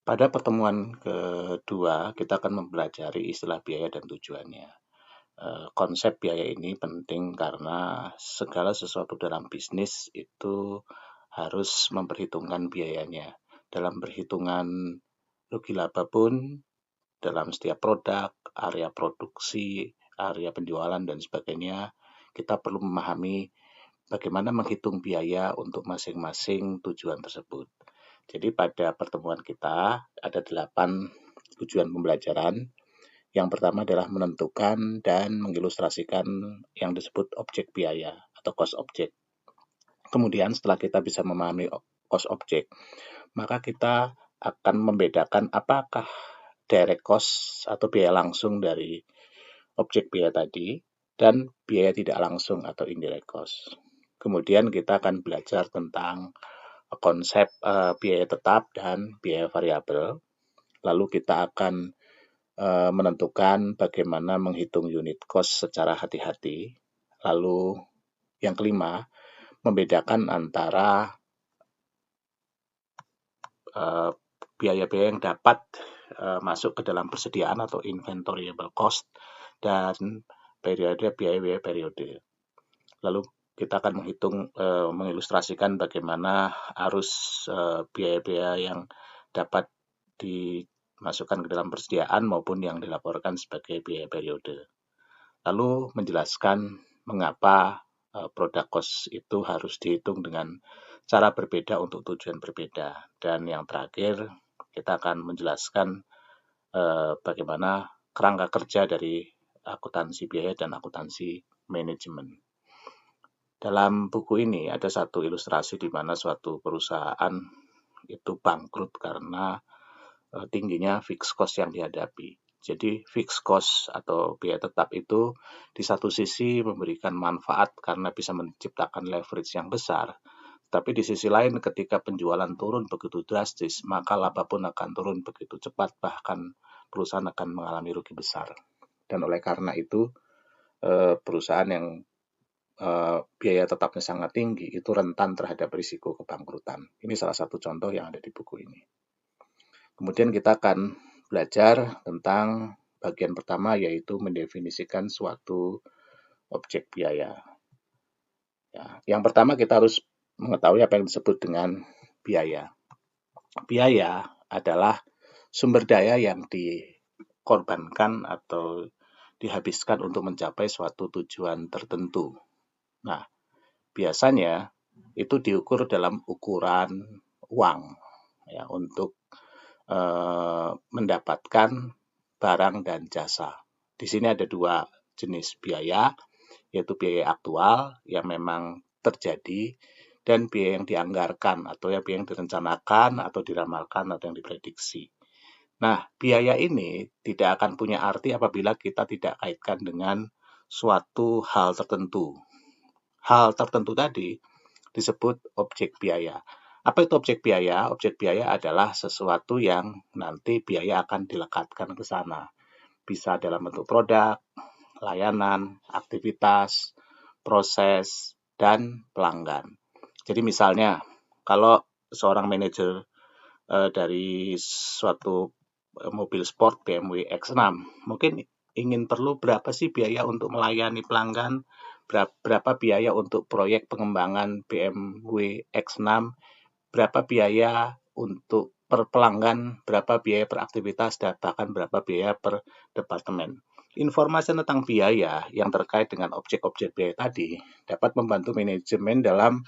Pada pertemuan kedua, kita akan mempelajari istilah biaya dan tujuannya. Konsep biaya ini penting karena segala sesuatu dalam bisnis itu harus memperhitungkan biayanya. Dalam perhitungan rugi laba pun, dalam setiap produk, area produksi, area penjualan, dan sebagainya, kita perlu memahami bagaimana menghitung biaya untuk masing-masing tujuan tersebut. Jadi pada pertemuan kita ada 8 tujuan pembelajaran. Yang pertama adalah menentukan dan mengilustrasikan yang disebut objek biaya atau cost object. Kemudian setelah kita bisa memahami cost object, maka kita akan membedakan apakah direct cost atau biaya langsung dari objek biaya tadi dan biaya tidak langsung atau indirect cost. Kemudian kita akan belajar tentang konsep biaya tetap dan biaya variabel. Lalu kita akan menentukan bagaimana menghitung unit cost secara hati-hati. Lalu yang kelima, membedakan antara biaya-biaya yang dapat masuk ke dalam persediaan atau inventoriable cost dan biaya-biaya periode. Lalu kita akan mengilustrasikan bagaimana arus biaya-biaya yang dapat dimasukkan ke dalam persediaan maupun yang dilaporkan sebagai biaya periode. Lalu menjelaskan mengapa produk cost itu harus dihitung dengan cara berbeda untuk tujuan berbeda. Dan yang terakhir, kita akan menjelaskan bagaimana kerangka kerja dari akuntansi biaya dan akuntansi manajemen. Dalam buku ini ada satu ilustrasi di mana suatu perusahaan itu bangkrut karena tingginya fixed cost yang dihadapi. Jadi fixed cost atau biaya tetap itu di satu sisi memberikan manfaat karena bisa menciptakan leverage yang besar, tapi di sisi lain ketika penjualan turun begitu drastis, maka laba pun akan turun begitu cepat, bahkan perusahaan akan mengalami rugi besar. Dan oleh karena itu perusahaan yang biaya tetapnya sangat tinggi itu rentan terhadap risiko kebangkrutan. Ini salah satu contoh yang ada di buku ini. Kemudian kita akan belajar tentang bagian pertama, yaitu mendefinisikan suatu objek biaya. Ya, yang pertama kita harus mengetahui apa yang disebut dengan biaya. Biaya adalah sumber daya yang dikorbankan atau dihabiskan untuk mencapai suatu tujuan tertentu. Nah, biasanya itu diukur dalam ukuran uang ya, untuk mendapatkan barang dan jasa. Di sini ada dua jenis biaya, yaitu biaya aktual yang memang terjadi dan biaya yang dianggarkan atau biaya yang direncanakan atau diramalkan atau yang diprediksi. Nah, biaya ini tidak akan punya arti apabila kita tidak kaitkan dengan suatu hal tertentu. Hal tertentu tadi disebut objek biaya. Apa itu objek biaya? Objek biaya adalah sesuatu yang nanti biaya akan dilekatkan ke sana. Bisa dalam bentuk produk, layanan, aktivitas, proses, dan pelanggan. Jadi misalnya, kalau seorang manajer dari suatu mobil sport BMW X6, mungkin ingin perlu berapa sih biaya untuk melayani pelanggan, berapa biaya untuk proyek pengembangan BMW X6, berapa biaya untuk per pelanggan, berapa biaya per aktivitas, dan bahkan berapa biaya per departemen. Informasi tentang biaya yang terkait dengan objek-objek biaya tadi dapat membantu manajemen dalam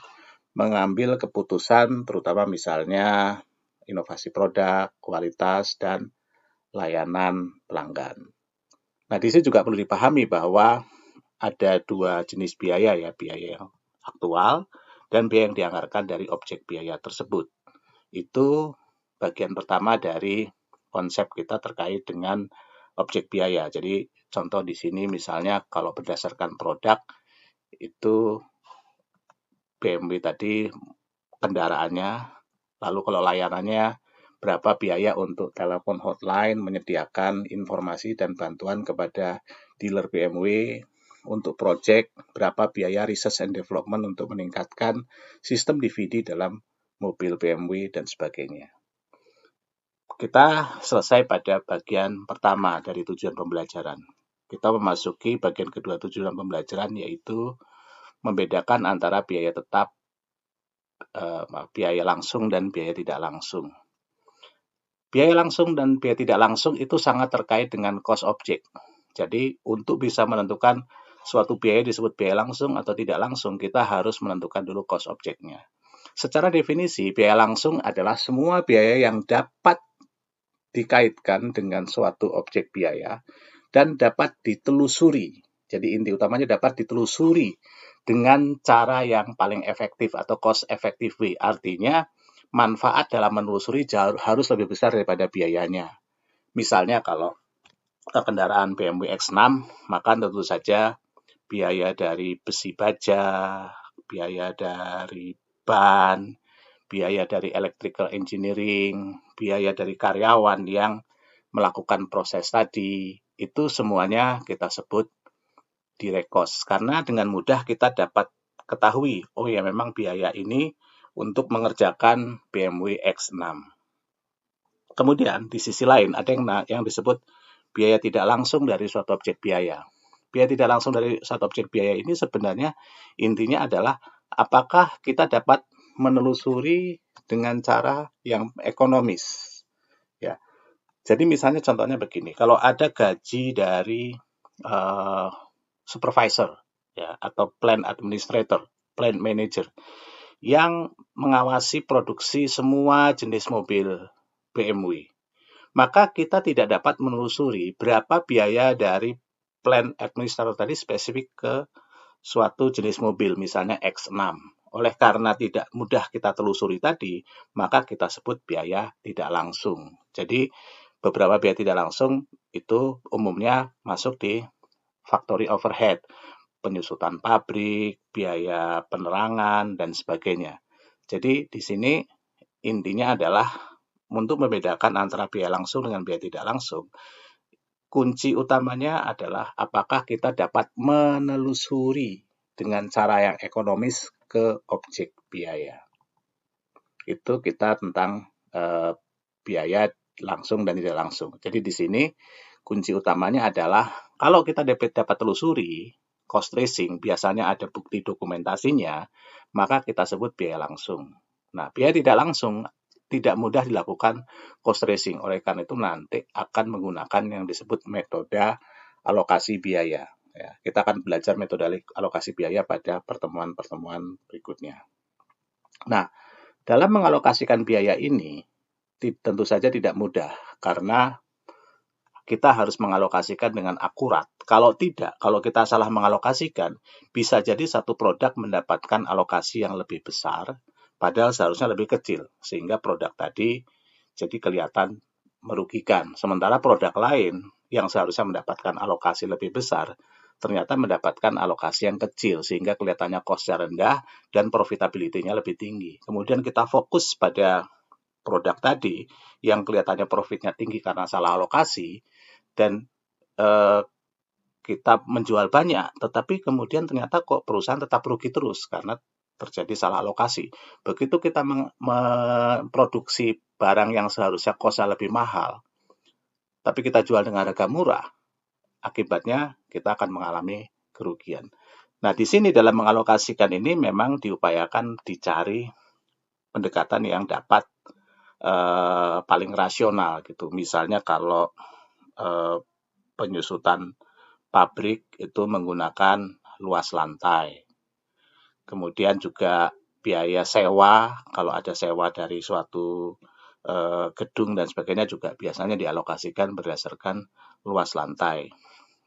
mengambil keputusan, terutama misalnya inovasi produk, kualitas, dan layanan pelanggan. Nah, di sini juga perlu dipahami bahwa ada dua jenis biaya ya, biaya yang aktual dan biaya yang dianggarkan dari objek biaya tersebut. Itu bagian pertama dari konsep kita terkait dengan objek biaya. Jadi contoh di sini misalnya kalau berdasarkan produk itu BMW tadi kendaraannya, lalu kalau layanannya berapa biaya untuk telepon hotline, menyediakan informasi dan bantuan kepada dealer BMW, untuk project berapa biaya research and development untuk meningkatkan sistem DVD dalam mobil BMW dan sebagainya. kita selesai pada bagian pertama dari tujuan pembelajaran. Kita memasuki bagian kedua tujuan pembelajaran, yaitu membedakan antara biaya tetap, biaya langsung dan biaya tidak langsung. Biaya langsung dan biaya tidak langsung itu sangat terkait dengan cost object. Jadi untuk bisa menentukan suatu biaya disebut biaya langsung atau tidak langsung, kita harus menentukan dulu cost object-nya. Secara definisi, biaya langsung adalah semua biaya yang dapat dikaitkan dengan suatu objek biaya dan dapat ditelusuri. Jadi inti utamanya dapat ditelusuri dengan cara yang paling efektif atau cost effective way. Artinya manfaat dalam menelusuri harus lebih besar daripada biayanya. Misalnya kalau kendaraan BMW X6, maka tentu saja biaya dari besi baja, biaya dari ban, biaya dari electrical engineering, biaya dari karyawan yang melakukan proses tadi, itu semuanya kita sebut direct cost. Karena dengan mudah kita dapat ketahui, oh ya memang biaya ini untuk mengerjakan BMW X6. Kemudian di sisi lain ada yang disebut biaya tidak langsung dari suatu objek biaya. Biaya tidak langsung dari suatu objek biaya ini sebenarnya intinya adalah apakah kita dapat menelusuri dengan cara yang ekonomis. Ya, jadi misalnya contohnya begini, kalau ada gaji dari supervisor, ya, atau plant administrator, plant manager, yang mengawasi produksi semua jenis mobil BMW, maka kita tidak dapat menelusuri berapa biaya dari plant administrator tadi spesifik ke suatu jenis mobil, misalnya X6. Oleh karena tidak mudah kita telusuri tadi, maka kita sebut biaya tidak langsung. Jadi beberapa biaya tidak langsung itu umumnya masuk di factory overhead, penyusutan pabrik, biaya penerangan, dan sebagainya. Jadi di sini intinya adalah untuk membedakan antara biaya langsung dengan biaya tidak langsung. Kunci utamanya adalah apakah kita dapat menelusuri dengan cara yang ekonomis ke objek biaya. Itu kita tentang biaya langsung dan tidak langsung. Jadi di sini kunci utamanya adalah kalau kita dapat telusuri cost tracing, biasanya ada bukti dokumentasinya, maka kita sebut biaya langsung. Nah, biaya tidak langsung tidak mudah dilakukan cost tracing. Oleh karena itu nanti akan menggunakan yang disebut metode alokasi biaya. Ya, kita akan belajar metode alokasi biaya pada pertemuan-pertemuan berikutnya. Nah, dalam mengalokasikan biaya ini tentu saja tidak mudah karena kita harus mengalokasikan dengan akurat. Kalau tidak, kalau kita salah mengalokasikan, bisa jadi satu produk mendapatkan alokasi yang lebih besar, padahal seharusnya lebih kecil, sehingga produk tadi jadi kelihatan merugikan. Sementara produk lain yang seharusnya mendapatkan alokasi lebih besar, ternyata mendapatkan alokasi yang kecil, sehingga kelihatannya cost-nya rendah dan profitability-nya lebih tinggi. Kemudian kita fokus pada produk tadi yang kelihatannya profitnya tinggi karena salah alokasi, dan kita menjual banyak, tetapi kemudian ternyata kok perusahaan tetap rugi terus karena terjadi salah alokasi. Begitu kita memproduksi barang yang seharusnya kosnya lebih mahal, tapi kita jual dengan harga murah, akibatnya kita akan mengalami kerugian. Nah, di sini dalam mengalokasikan ini memang diupayakan dicari pendekatan yang dapat paling rasional gitu. Misalnya kalau penyusutan pabrik itu menggunakan luas lantai. Kemudian juga biaya sewa, kalau ada sewa dari suatu gedung dan sebagainya juga biasanya dialokasikan berdasarkan luas lantai.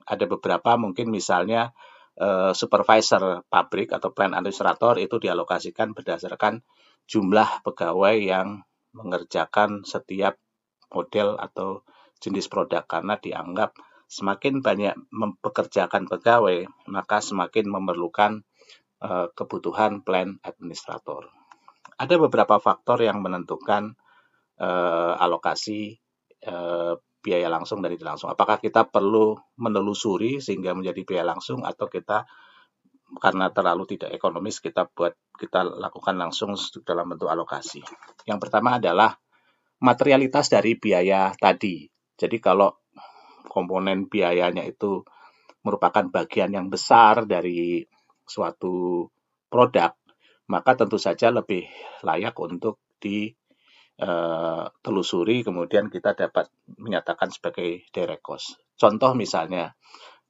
Ada beberapa mungkin misalnya supervisor pabrik atau plant administrator itu dialokasikan berdasarkan jumlah pegawai yang mengerjakan setiap model atau jenis produk karena dianggap semakin banyak mempekerjakan pegawai, maka semakin memerlukan kebutuhan plant administrator. Ada beberapa faktor yang menentukan alokasi biaya langsung dan tidak langsung. Apakah kita perlu menelusuri sehingga menjadi biaya langsung atau kita karena terlalu tidak ekonomis kita lakukan langsung dalam bentuk alokasi. Yang pertama adalah materialitas dari biaya tadi. Jadi kalau komponen biayanya itu merupakan bagian yang besar dari suatu produk, maka tentu saja lebih layak untuk ditelusuri, kemudian kita dapat menyatakan sebagai direct cost. Contoh misalnya,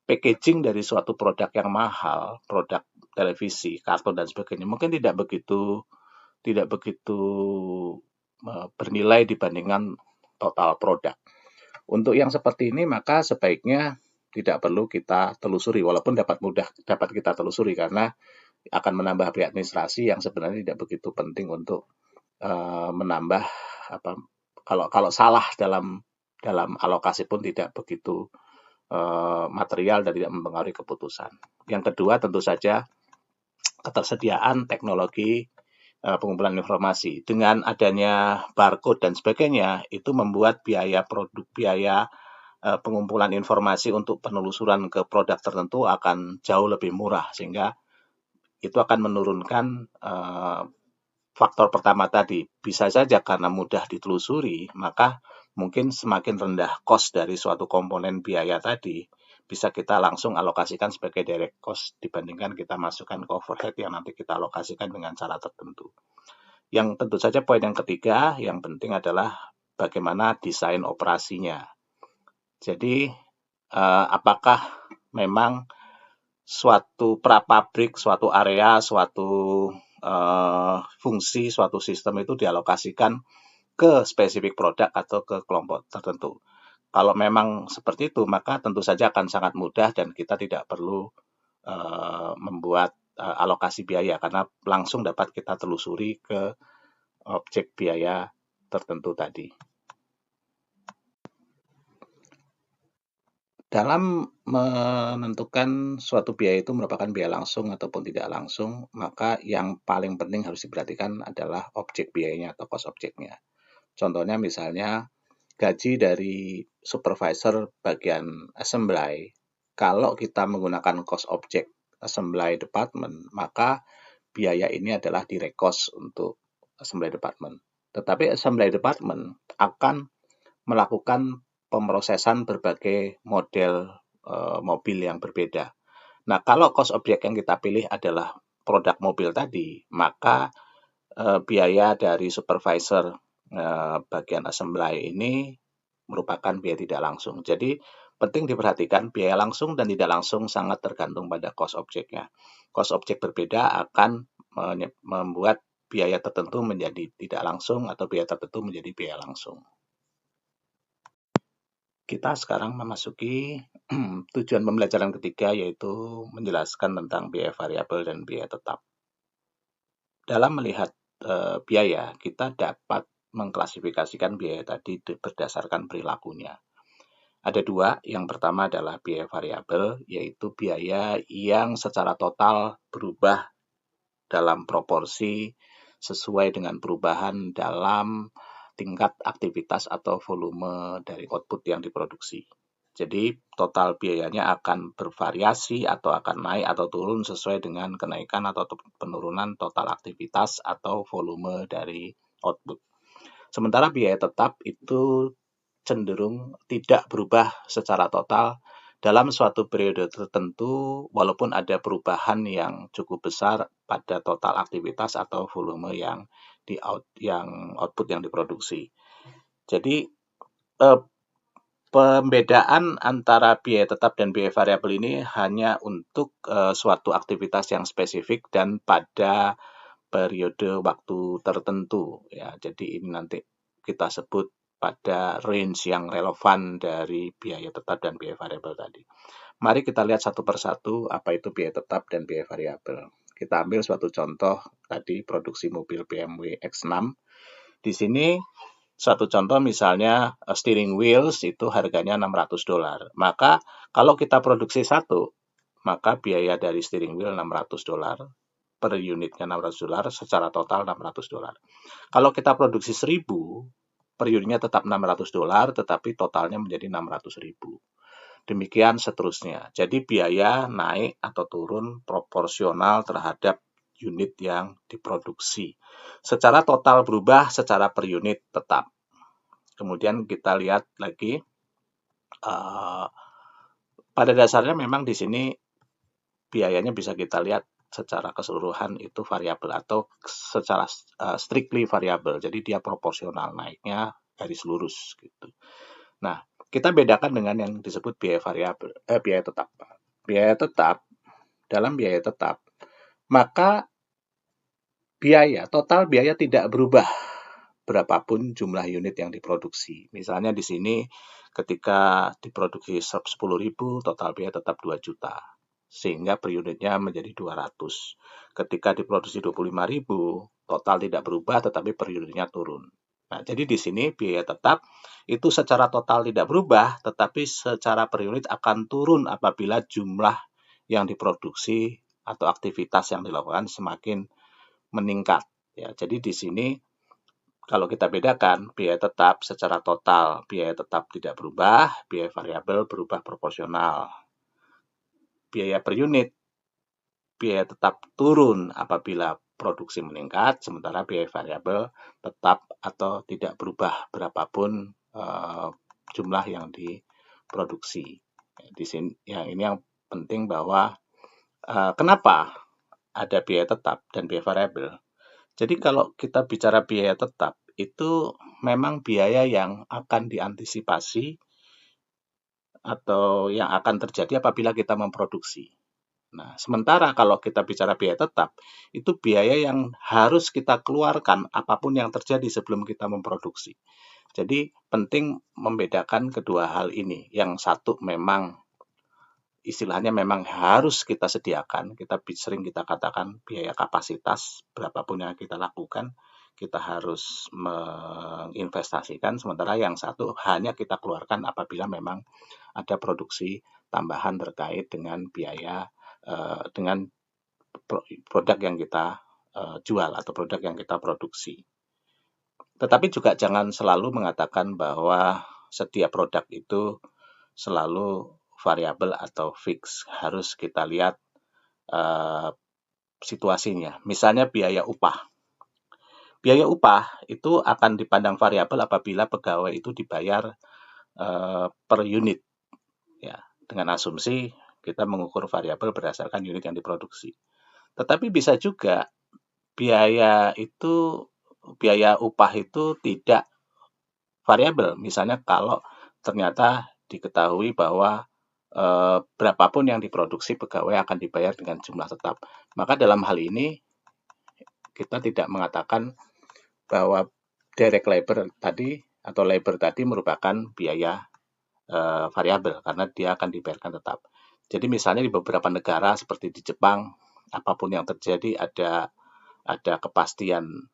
packaging dari suatu produk yang mahal, produk televisi, karton dan sebagainya, mungkin tidak begitu bernilai dibandingkan total produk. Untuk yang seperti ini maka sebaiknya tidak perlu kita telusuri, walaupun dapat kita telusuri karena akan menambah biaya administrasi yang sebenarnya tidak begitu penting untuk menambah apa, kalau salah dalam alokasi pun tidak begitu material dan tidak mempengaruhi keputusan. Yang kedua tentu saja ketersediaan teknologi pengumpulan informasi. Dengan adanya barcode dan sebagainya, itu membuat biaya pengumpulan informasi untuk penelusuran ke produk tertentu akan jauh lebih murah, sehingga itu akan menurunkan faktor pertama tadi. Bisa saja karena mudah ditelusuri, maka mungkin semakin rendah cost dari suatu komponen biaya tadi, bisa kita langsung alokasikan sebagai direct cost dibandingkan kita masukkan ke overhead yang nanti kita alokasikan dengan cara tertentu. Yang tentu saja poin yang ketiga, yang penting adalah bagaimana desain operasinya. Jadi, apakah memang suatu prapabrik, suatu area, suatu fungsi, suatu sistem itu dialokasikan ke spesifik produk atau ke kelompok tertentu. Kalau memang seperti itu, maka tentu saja akan sangat mudah dan kita tidak perlu membuat alokasi biaya karena langsung dapat kita telusuri ke objek biaya tertentu tadi. Dalam menentukan suatu biaya itu merupakan biaya langsung ataupun tidak langsung, maka yang paling penting harus diperhatikan adalah objek biayanya atau cost objeknya. Contohnya misalnya gaji dari supervisor bagian assembly, kalau kita menggunakan cost object assembly department, maka biaya ini adalah direct cost untuk assembly department. Tetapi assembly department akan melakukan pemrosesan berbagai model mobil yang berbeda. Nah, kalau cost objek yang kita pilih adalah produk mobil tadi, maka biaya dari supervisor bagian assembly ini merupakan biaya tidak langsung. Jadi penting diperhatikan biaya langsung dan tidak langsung sangat tergantung pada cost objeknya. Cost objek berbeda akan membuat biaya tertentu menjadi tidak langsung atau biaya tertentu menjadi biaya langsung. Kita sekarang memasuki tujuan pembelajaran ketiga, yaitu menjelaskan tentang biaya variabel dan biaya tetap. Dalam melihat biaya, kita dapat mengklasifikasikan biaya tadi berdasarkan perilakunya. Ada dua, yang pertama adalah biaya variabel, yaitu biaya yang secara total berubah dalam proporsi sesuai dengan perubahan dalam tingkat aktivitas atau volume dari output yang diproduksi. Jadi total biayanya akan bervariasi atau akan naik atau turun sesuai dengan kenaikan atau penurunan total aktivitas atau volume dari output. Sementara biaya tetap itu cenderung tidak berubah secara total dalam suatu periode tertentu, walaupun ada perubahan yang cukup besar pada total aktivitas atau volume yang output yang diproduksi. Jadi pembedaan antara biaya tetap dan biaya variabel ini hanya untuk suatu aktivitas yang spesifik dan pada periode waktu tertentu, ya. Jadi ini nanti kita sebut pada range yang relevan dari biaya tetap dan biaya variabel tadi. Mari kita lihat satu persatu apa itu biaya tetap dan biaya variabel. Kita ambil suatu contoh tadi, produksi mobil BMW X6. Di sini satu contoh misalnya steering wheels itu harganya $600. Maka kalau kita produksi satu, maka biaya dari steering wheel $600 per unitnya $600, secara total $600. Kalau kita produksi 1000, per unitnya tetap $600, tetapi totalnya menjadi $600.000. Demikian seterusnya. Jadi biaya naik atau turun proporsional terhadap unit yang diproduksi. Secara total berubah, secara per unit tetap. Kemudian kita lihat lagi, pada dasarnya memang di sini biayanya bisa kita lihat secara keseluruhan itu variabel atau secara strictly variabel. Jadi dia proporsional naiknya garis lurus gitu. Nah, kita bedakan dengan yang disebut biaya variabel, biaya tetap. Biaya tetap, dalam biaya tetap, maka total biaya tidak berubah berapapun jumlah unit yang diproduksi. Misalnya di sini ketika diproduksi 10.000, total biaya tetap 2 juta. Sehingga per unitnya menjadi 200. Ketika diproduksi 25.000, total tidak berubah tetapi per unitnya turun. Nah, jadi di sini biaya tetap itu secara total tidak berubah, tetapi secara per unit akan turun apabila jumlah yang diproduksi atau aktivitas yang dilakukan semakin meningkat. Ya, jadi di sini kalau kita bedakan biaya tetap secara total, biaya tetap tidak berubah, biaya variabel berubah proporsional. Biaya per unit, biaya tetap turun apabila produksi meningkat, sementara biaya variabel tetap atau tidak berubah berapapun jumlah yang diproduksi. Di sini, ini yang penting bahwa kenapa ada biaya tetap dan biaya variabel. Jadi kalau kita bicara biaya tetap, itu memang biaya yang akan diantisipasi atau yang akan terjadi apabila kita memproduksi. Nah, sementara kalau kita bicara biaya tetap, itu biaya yang harus kita keluarkan apapun yang terjadi sebelum kita memproduksi. Jadi penting membedakan kedua hal ini. Yang satu memang istilahnya memang harus kita sediakan, sering kita katakan biaya kapasitas, berapapun yang kita lakukan, kita harus menginvestasikan, sementara yang satu hanya kita keluarkan apabila memang ada produksi tambahan terkait dengan biaya, dengan produk yang kita jual atau produk yang kita produksi. Tetapi juga jangan selalu mengatakan bahwa setiap produk itu selalu variabel atau fix. Harus kita lihat situasinya. Misalnya biaya upah. Biaya upah itu akan dipandang variabel apabila pegawai itu dibayar per unit. Ya, dengan asumsi kita mengukur variabel berdasarkan unit yang diproduksi. Tetapi bisa juga biaya upah itu tidak variabel. Misalnya kalau ternyata diketahui bahwa berapapun yang diproduksi pegawai akan dibayar dengan jumlah tetap. Maka dalam hal ini kita tidak mengatakan bahwa direct labor tadi atau labor tadi merupakan biaya variabel karena dia akan dibayarkan tetap. Jadi misalnya di beberapa negara seperti di Jepang, apapun yang terjadi ada kepastian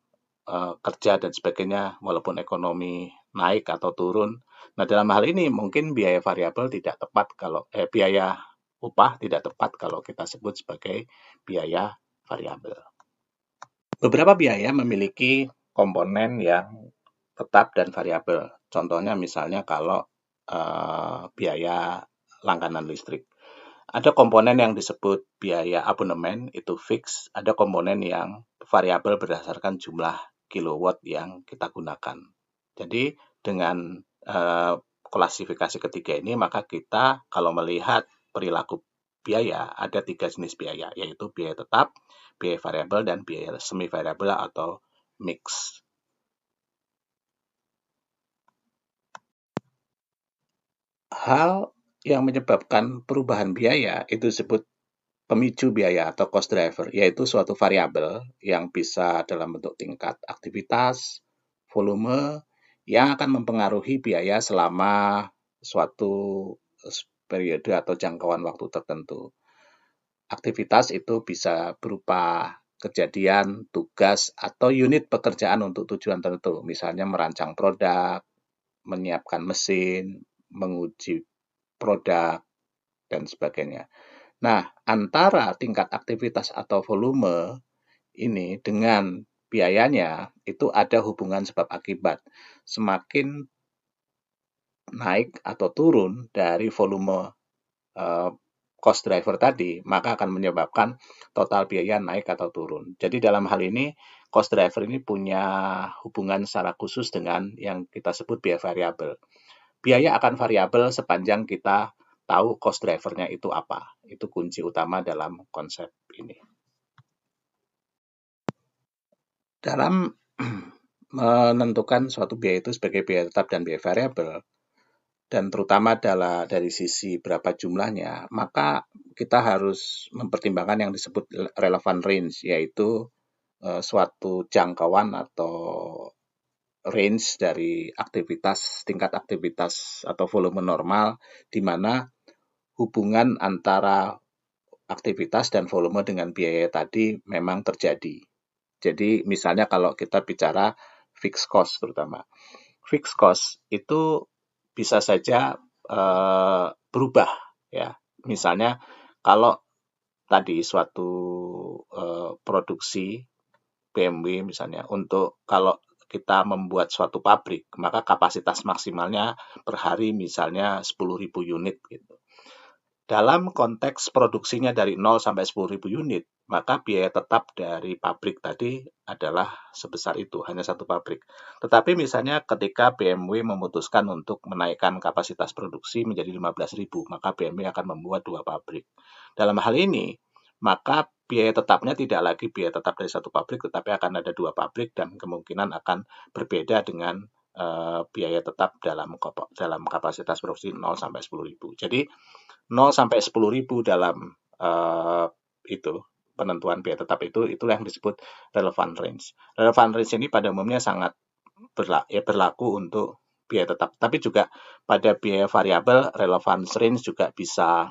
kerja dan sebagainya, walaupun ekonomi naik atau turun. Nah, dalam hal ini mungkin biaya variabel tidak tepat biaya upah tidak tepat kalau kita sebut sebagai biaya variabel. Beberapa biaya memiliki komponen yang tetap dan variabel. Contohnya misalnya kalau biaya langganan listrik. Ada komponen yang disebut biaya abonemen, itu fix. Ada komponen yang variabel berdasarkan jumlah kilowatt yang kita gunakan. Jadi dengan klasifikasi ketiga ini, maka kita kalau melihat perilaku biaya, ada 3 jenis biaya, yaitu biaya tetap, biaya variabel, dan biaya semi variabel atau mix. Hal yang menyebabkan perubahan biaya itu disebut pemicu biaya atau cost driver, yaitu suatu variabel yang bisa dalam bentuk tingkat aktivitas, volume, yang akan mempengaruhi biaya selama suatu periode atau jangkauan waktu tertentu. Aktivitas itu bisa berupa kejadian, tugas, atau unit pekerjaan untuk tujuan tertentu, misalnya merancang produk, menyiapkan mesin, menguji produk, dan sebagainya. Nah, antara tingkat aktivitas atau volume ini dengan biayanya itu ada hubungan sebab akibat. Semakin naik atau turun dari volume cost driver tadi, maka akan menyebabkan total biaya naik atau turun. Jadi dalam hal ini, cost driver ini punya hubungan secara khusus dengan yang kita sebut biaya variabel. Biaya akan variabel sepanjang kita tahu cost driver-nya itu apa. Itu kunci utama dalam konsep ini. Dalam menentukan suatu biaya itu sebagai biaya tetap dan biaya variabel, dan terutama dari sisi berapa jumlahnya, maka kita harus mempertimbangkan yang disebut relevant range, yaitu suatu jangkauan atau range dari tingkat aktivitas atau volume normal, di mana hubungan antara aktivitas dan volume dengan biaya tadi memang terjadi. Jadi misalnya kalau kita bicara fixed cost terutama. Fixed cost itu bisa saja berubah ya. Misalnya kalau tadi suatu produksi BMW misalnya, untuk kalau kita membuat suatu pabrik, maka kapasitas maksimalnya per hari misalnya 10.000 unit gitu. Dalam konteks produksinya dari 0 sampai 10.000 unit, maka biaya tetap dari pabrik tadi adalah sebesar itu, hanya satu pabrik. Tetapi misalnya ketika BMW memutuskan untuk menaikkan kapasitas produksi menjadi 15.000, maka BMW akan membuat 2 pabrik. Dalam hal ini, maka biaya tetapnya tidak lagi biaya tetap dari satu pabrik, tetapi akan ada 2 pabrik dan kemungkinan akan berbeda dengan biaya tetap dalam kapasitas produksi 0 sampai 10.000. Jadi 0 sampai 10.000 dalam itu penentuan biaya tetap itulah yang disebut relevant range. Relevant range ini pada umumnya sangat berlaku untuk biaya tetap, tapi juga pada biaya variabel relevant range juga bisa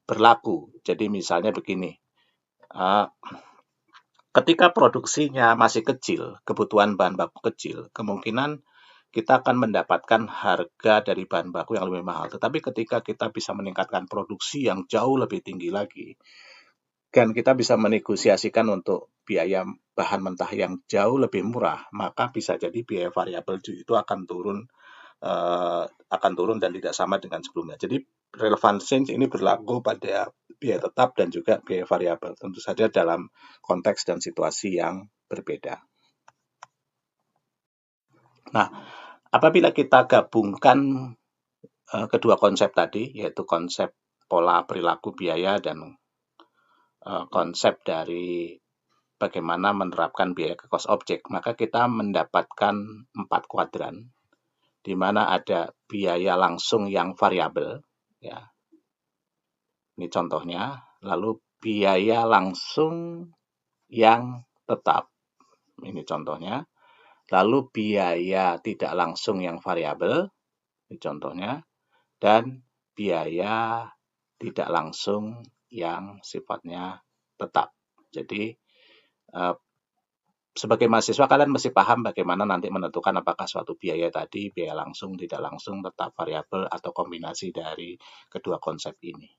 berlaku. Jadi misalnya begini, ketika produksinya masih kecil, kebutuhan bahan baku kecil, kemungkinan kita akan mendapatkan harga dari bahan baku yang lebih mahal. Tetapi ketika kita bisa meningkatkan produksi yang jauh lebih tinggi lagi, dan kita bisa menegosiasikan untuk biaya bahan mentah yang jauh lebih murah, maka bisa jadi biaya variabel itu akan turun dan tidak sama dengan sebelumnya. Jadi relevant change ini berlaku pada biaya tetap dan juga biaya variabel, tentu saja dalam konteks dan situasi yang berbeda. Nah, apabila kita gabungkan kedua konsep tadi, yaitu konsep pola perilaku biaya dan konsep dari bagaimana menerapkan biaya ke cost object, maka kita mendapatkan 4 kuadran, di mana ada biaya langsung yang variabel, ya. Ini contohnya, lalu biaya langsung yang tetap, ini contohnya, lalu biaya tidak langsung yang variabel, ini contohnya, dan biaya tidak langsung yang sifatnya tetap. Jadi sebagai mahasiswa kalian mesti paham bagaimana nanti menentukan apakah suatu biaya tadi biaya langsung, tidak langsung, tetap, variabel, atau kombinasi dari kedua konsep ini.